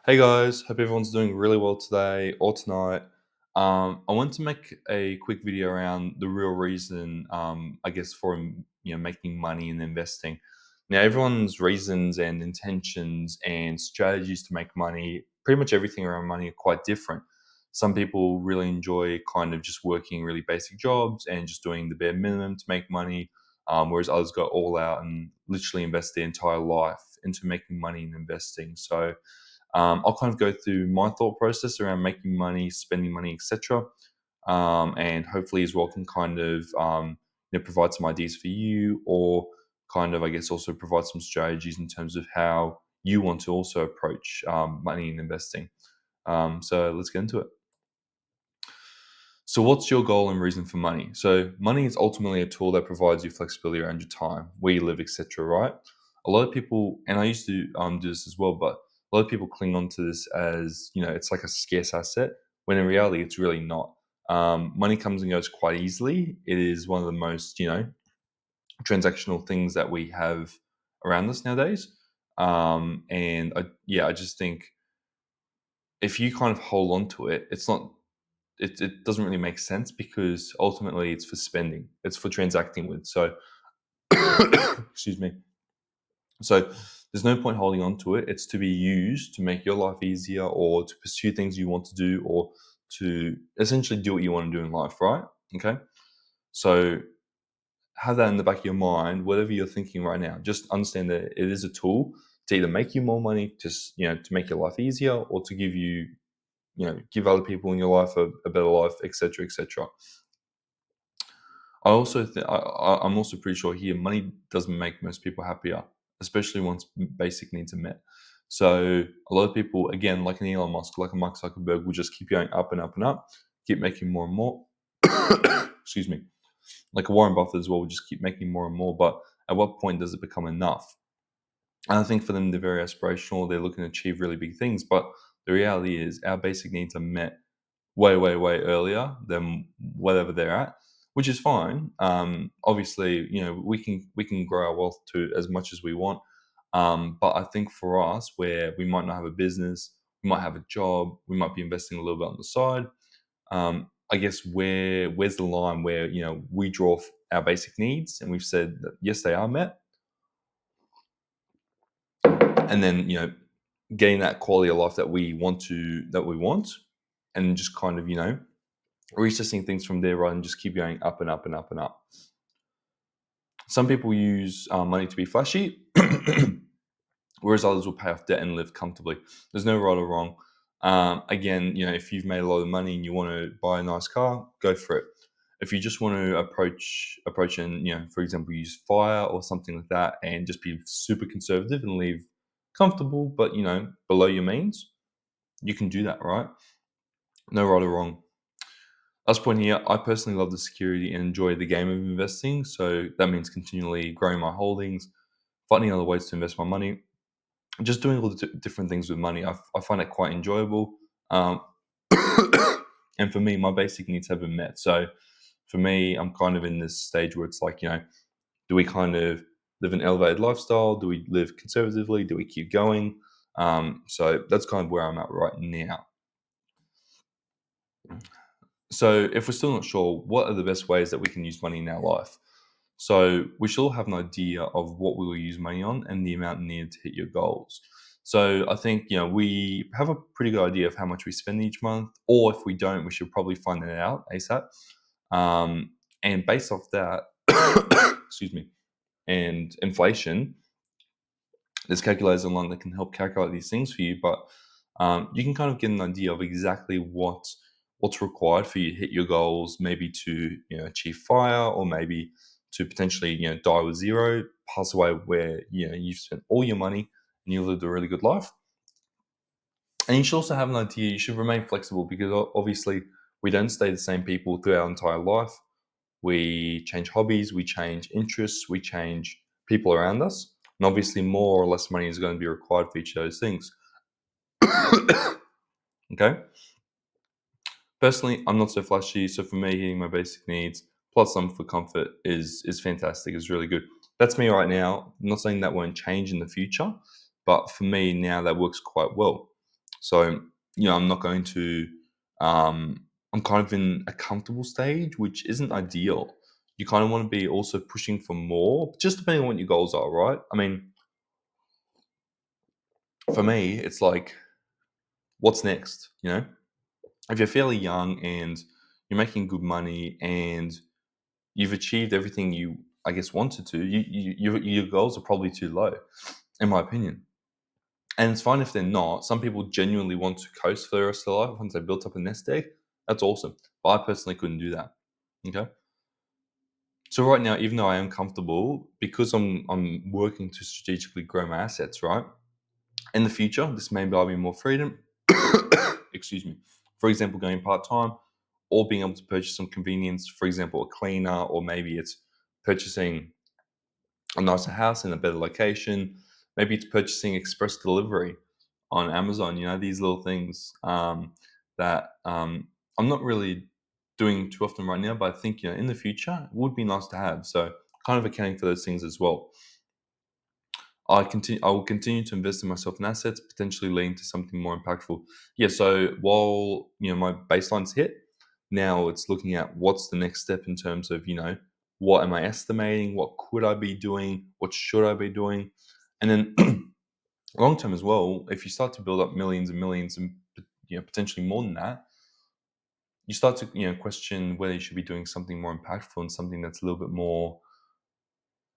Hey guys, hope everyone's doing really well today or tonight. I want to make a quick video around the real reason, I guess, for making money and investing. Now, everyone's reasons and intentions and strategies to make money, pretty much everything around money, are quite different. Some people really enjoy kind of just working really basic jobs and just doing the bare minimum to make money, whereas others go all out and literally invest their entire life into making money and investing. So I'll kind of go through my thought process around making money, spending money, etc. And hopefully, as well, can kind of provide some ideas for you, or kind of, I guess, also provide some strategies in terms of how you want to also approach money and investing. So let's get into it. So, what's your goal and reason for money? So, money is ultimately a tool that provides you flexibility around your time, where you live, etc. Right? A lot of people, and I used to do this as well, but a lot of people cling on to this as it's like a scarce asset, when in reality, it's really not. Money comes and goes quite easily. It is one of the most transactional things that we have around us nowadays. And I just think if you kind of hold on to it, it doesn't really make sense because ultimately it's for spending, it's for transacting with. So, excuse me. So, there's no point holding on to it. It's to be used to make your life easier or to pursue things you want to do or to essentially do what you want to do in life, right? Okay. So, have that in the back of your mind, whatever you're thinking right now. Just understand that it is a tool to either make you more money, to make your life easier, or to give you, give other people in your life a better life, etc., etc. I'm also pretty sure here money doesn't make most people happier, especially once basic needs are met. So a lot of people, again, like an Elon Musk, like a Mark Zuckerberg, will just keep going up and up and up, keep making more and more. Excuse me. Like a Warren Buffett as well, will just keep making more and more. But at what point does it become enough? And I think for them, they're very aspirational. They're looking to achieve really big things. But the reality is, our basic needs are met way, way, way earlier than whatever they're at, which is fine. Obviously, we can grow our wealth to as much as we want. But I think for us, where we might not have a business, we might have a job, we might be investing a little bit on the side. I guess where's the line where we draw our basic needs, and we've said that yes, they are met, and then getting that quality of life that we want, and just kind of recessing things from there rather than just keep going up and up and up and up. Some people use money to be flashy, whereas others will pay off debt and live comfortably. There's no right or wrong. Again, if you've made a lot of money and you want to buy a nice car, go for it. If you just want to approach and for example, use fire or something like that, and just be super conservative and live comfortable, but below your means, you can do that, right? No right or wrong. Last point here, I personally love the security and enjoy the game of investing. So that means continually growing my holdings, finding other ways to invest my money, just doing all the different things with money. I find it quite enjoyable. Um, and for me, my basic needs have been met. So for me, I'm kind of in this stage where it's like, do we kind of live an elevated lifestyle? Do we live conservatively? Do we keep going? So that's kind of where I'm at right now. So, if we're still not sure, what are the best ways that we can use money in our life? So, we should all have an idea of what we will use money on and the amount needed to hit your goals. So, I think we have a pretty good idea of how much we spend each month, or if we don't, we should probably find it out ASAP. And based off that, excuse me, and inflation, there's calculators online that can help calculate these things for you, but you can kind of get an idea of exactly what's required for you to hit your goals, maybe to achieve fire, or maybe to potentially die with zero, pass away where you've spent all your money and you lived a really good life. And you should also have an idea. You should remain flexible because obviously we don't stay the same people through our entire life. We change hobbies, we change interests, we change people around us. And obviously, more or less money is going to be required for each of those things. Okay? Personally, I'm not so flashy. So for me, hitting my basic needs plus some for comfort is fantastic, is really good. That's me right now. I'm not saying that won't change in the future, but for me now, that works quite well. So, I'm not going to, I'm kind of in a comfortable stage, which isn't ideal. You kind of want to be also pushing for more, just depending on what your goals are, right? I mean, for me, it's like, what's next? If you're fairly young and you're making good money and you've achieved everything you, I guess, wanted to, your goals are probably too low, in my opinion. And it's fine if they're not. Some people genuinely want to coast for the rest of their life once they built up a nest egg. That's awesome. But I personally couldn't do that. Okay. So right now, even though I am comfortable, because I'm working to strategically grow my assets, right? In the future, this may buy me more freedom. Excuse me. For example, going part time or being able to purchase some convenience, for example, a cleaner, or maybe it's purchasing a nicer house in a better location. Maybe it's purchasing express delivery on Amazon. These little things that I'm not really doing too often right now, but I think in the future it would be nice to have. So kind of accounting for those things as well. I will continue to invest in myself in assets, potentially leading to something more impactful. Yeah. So while my baseline's hit, now it's looking at what's the next step in terms of what am I estimating, what could I be doing, what should I be doing, and then long term as well. If you start to build up millions and millions, and potentially more than that, you start to question whether you should be doing something more impactful and something that's a little bit more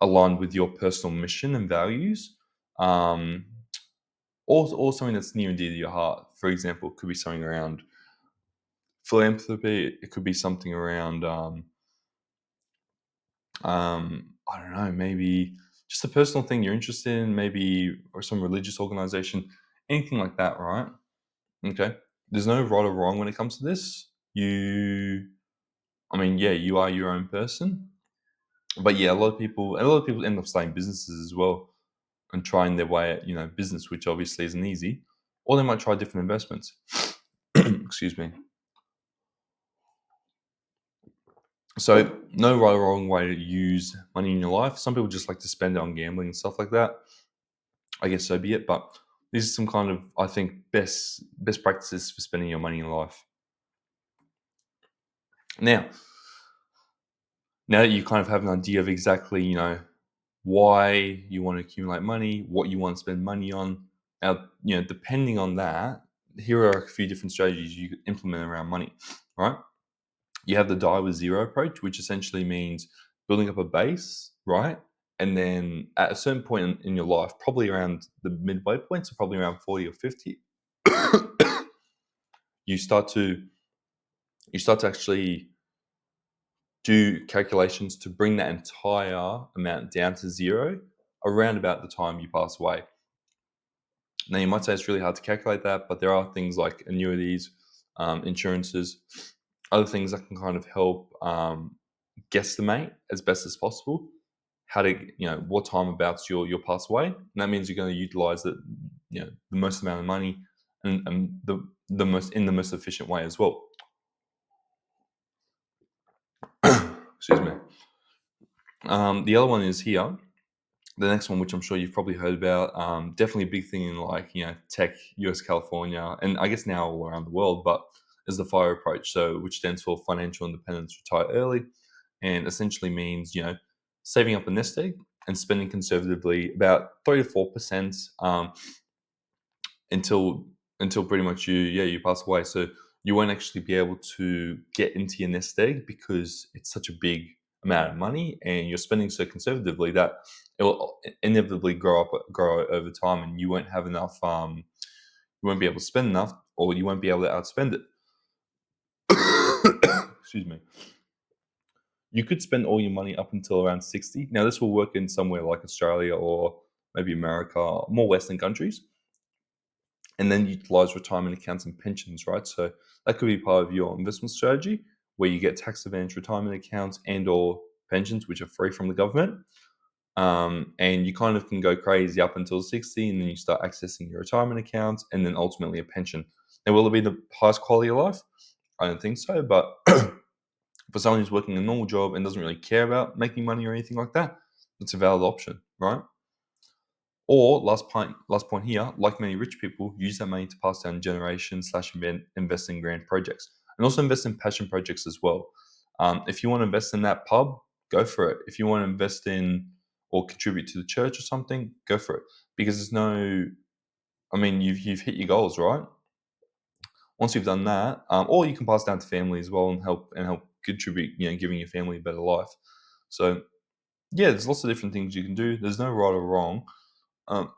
aligned with your personal mission and values. Um, or something that's near and dear to your heart. For example, it could be something around philanthropy. It could be something around, I don't know, maybe just a personal thing you're interested in, maybe, or some religious organization, anything like that, right? Okay. There's no right or wrong when it comes to this. I mean, yeah, you are your own person. But yeah, a lot of people end up starting businesses as well and trying their way at, business, which obviously isn't easy. Or they might try different investments. Excuse me. So, no right or wrong way to use money in your life. Some people just like to spend it on gambling and stuff like that. I guess so be it. But these are some kind of, I think, best practices for spending your money in life. Now, now that you kind of have an idea of exactly, why you want to accumulate money, what you want to spend money on. Now, depending on that, here are a few different strategies you could implement around money, right? You have the die with zero approach, which essentially means building up a base, right? And then at a certain point in your life, probably around the midway point, so probably around 40 or 50, you start to actually do calculations to bring that entire amount down to zero around about the time you pass away. Now, you might say it's really hard to calculate that, but there are things like annuities, insurances, other things that can kind of help guesstimate as best as possible how to, what time abouts you'll pass away. And that means you're going to utilize the most amount of money and the most in the most efficient way as well. Excuse me. The other one is here. The next one, which I'm sure you've probably heard about, definitely a big thing in like tech, US, California, and I guess now all around the world, but is the FIRE approach. So, which stands for Financial Independence, Retire Early, and essentially means saving up a nest egg and spending conservatively about 3 to 4% until pretty much you pass away. So you won't actually be able to get into your nest egg because it's such a big amount of money and you're spending so conservatively that it will inevitably grow over time, and you won't have enough. You won't be able to spend enough, or you won't be able to outspend it. Excuse me. You could spend all your money up until around 60. Now, this will work in somewhere like Australia or maybe America, more Western countries, and then utilize retirement accounts and pensions, right? So that could be part of your investment strategy where you get tax advantage retirement accounts and or pensions, which are free from the government. And you kind of can go crazy up until 60, and then you start accessing your retirement accounts and then ultimately a pension. Now, will it be the highest quality of life? I don't think so, but for someone who's working a normal job and doesn't really care about making money or anything like that, it's a valid option, right? Or last point here, like many rich people, use that money to pass down generations slash invest in grand projects, and also invest in passion projects as well. If you want to invest in that pub, go for it. If you want to invest in or contribute to the church or something, go for it. Because there's no, I mean, you've hit your goals, right? Once you've done that, or you can pass down to family as well and help contribute, giving your family a better life. So yeah, there's lots of different things you can do. There's no right or wrong. Um,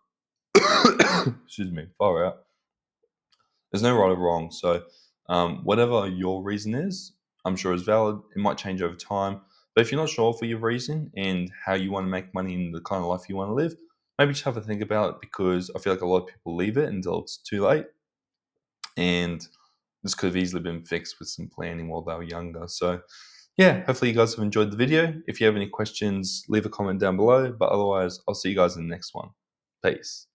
excuse me, far out. There's no right or wrong. So whatever your reason is, I'm sure is valid. It might change over time. But if you're not sure for your reason and how you want to make money in the kind of life you want to live, maybe just have a think about it, because I feel like a lot of people leave it until it's too late. And this could have easily been fixed with some planning while they were younger. So yeah, hopefully you guys have enjoyed the video. If you have any questions, leave a comment down below. But otherwise, I'll see you guys in the next one. Peace.